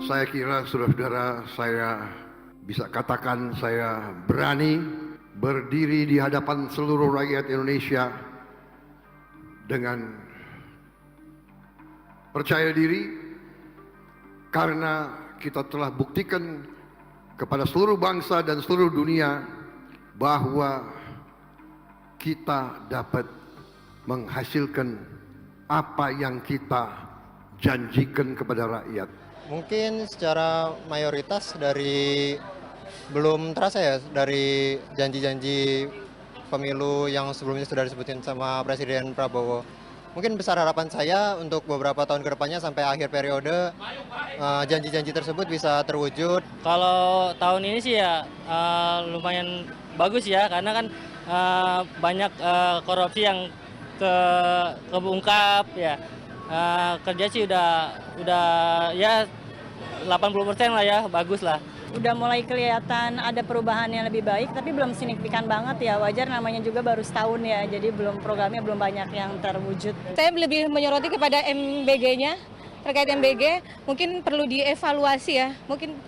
Saya kira saudara-saudara, saya bisa katakan saya berani berdiri di hadapan seluruh rakyat Indonesia dengan percaya diri karena kita telah buktikan kepada seluruh bangsa dan seluruh dunia bahwa kita dapat menghasilkan apa yang kita janjikan kepada rakyat. Mungkin secara mayoritas dari belum terasa ya dari janji-janji pemilu yang sebelumnya sudah disebutin sama Presiden Prabowo. Mungkin besar harapan saya untuk beberapa tahun ke depannya sampai akhir periode janji-janji tersebut bisa terwujud. Kalau tahun ini sih ya lumayan bagus ya, karena kan banyak korupsi yang kebungkap ya. Kerja sih udah ya 80% lah ya, bagus lah. Udah mulai kelihatan ada perubahan yang lebih baik, tapi belum signifikan banget ya. Wajar, namanya juga baru setahun ya, jadi programnya belum banyak yang terwujud. Saya lebih menyoroti kepada MBG-nya, terkait MBG mungkin perlu dievaluasi ya. Mungkin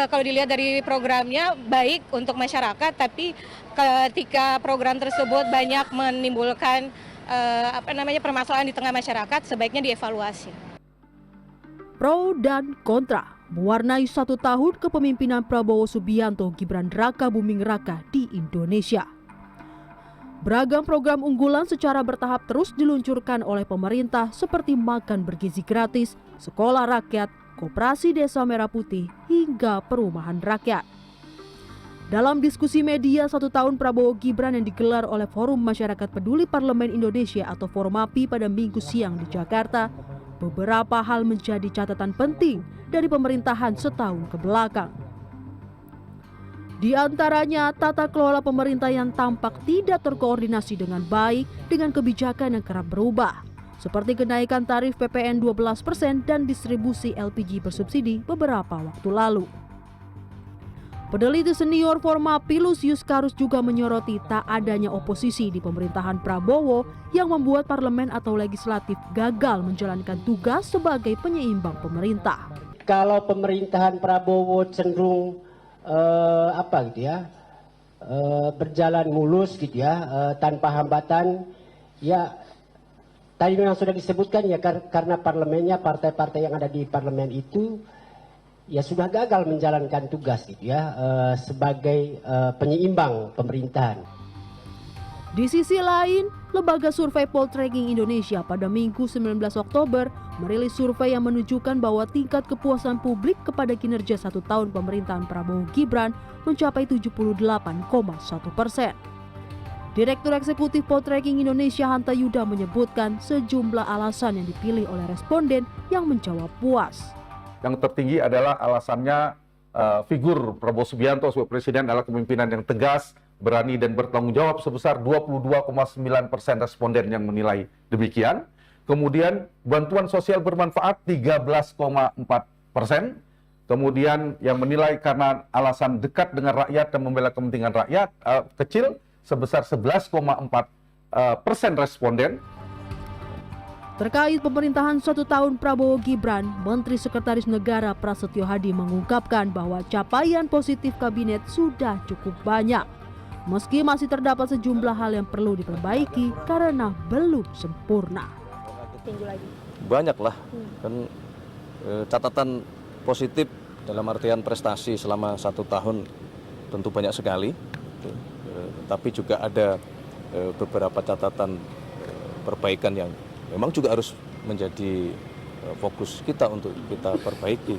kalau dilihat dari programnya baik untuk masyarakat, tapi ketika program tersebut banyak menimbulkan permasalahan di tengah masyarakat, sebaiknya dievaluasi. Pro dan kontra mewarnai 1 tahun kepemimpinan Prabowo Subianto Gibran Raka Buming Raka di Indonesia. Beragam program unggulan secara bertahap terus diluncurkan oleh pemerintah seperti makan bergizi gratis, sekolah rakyat, koperasi desa merah putih, hingga perumahan rakyat. Dalam diskusi media 1 tahun Prabowo Gibran yang digelar oleh Forum Masyarakat Peduli Parlemen Indonesia atau Formapi pada Minggu siang di Jakarta, beberapa hal menjadi catatan penting dari pemerintahan setahun ke belakang. Di antaranya, tata kelola pemerintah yang tampak tidak terkoordinasi dengan baik dengan kebijakan yang kerap berubah, seperti kenaikan tarif PPN 12% dan distribusi LPG bersubsidi beberapa waktu lalu. Peneliti senior Formapi Lusius Karus juga menyoroti tak adanya oposisi di pemerintahan Prabowo yang membuat parlemen atau legislatif gagal menjalankan tugas sebagai penyeimbang pemerintah. Kalau pemerintahan Prabowo cenderung berjalan mulus gitu ya, tanpa hambatan, ya tadi yang sudah disebutkan ya, karena parlemennya, partai-partai yang ada di parlemen itu ya sudah gagal menjalankan tugas gitu ya, sebagai penyeimbang pemerintahan. Di sisi lain, lembaga survei Poltreking Indonesia pada Minggu 19 Oktober merilis survei yang menunjukkan bahwa tingkat kepuasan publik kepada kinerja 1 tahun pemerintahan Prabowo Gibran mencapai 78,1%. Direktur Eksekutif Poltreking Indonesia Hanta Yuda menyebutkan sejumlah alasan yang dipilih oleh responden yang menjawab puas. Yang tertinggi adalah alasannya figur Prabowo Subianto sebagai presiden adalah kepemimpinan yang tegas, berani dan bertanggung jawab sebesar 22,9% responden yang menilai demikian. Kemudian bantuan sosial bermanfaat 13,4%. Kemudian yang menilai karena alasan dekat dengan rakyat dan membela kepentingan rakyat kecil sebesar 11,4% responden. Terkait pemerintahan 1 tahun Prabowo Gibran, Menteri Sekretaris Negara Prasetyo Hadi mengungkapkan bahwa capaian positif kabinet sudah cukup banyak. Meski masih terdapat sejumlah hal yang perlu diperbaiki karena belum sempurna. Banyak lah, kan catatan positif dalam artian prestasi selama 1 tahun tentu banyak sekali. Tapi juga ada beberapa catatan perbaikan yang memang juga harus menjadi fokus kita untuk kita perbaiki.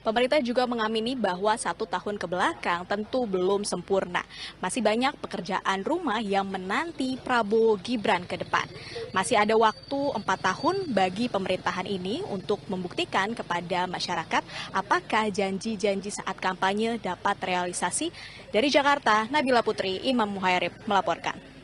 Pemerintah juga mengamini bahwa 1 tahun kebelakang tentu belum sempurna. Masih banyak pekerjaan rumah yang menanti Prabowo Gibran ke depan. Masih ada waktu 4 tahun bagi pemerintahan ini untuk membuktikan kepada masyarakat apakah janji-janji saat kampanye dapat realisasi. Dari Jakarta, Nabila Putri, Imam Muhairib melaporkan.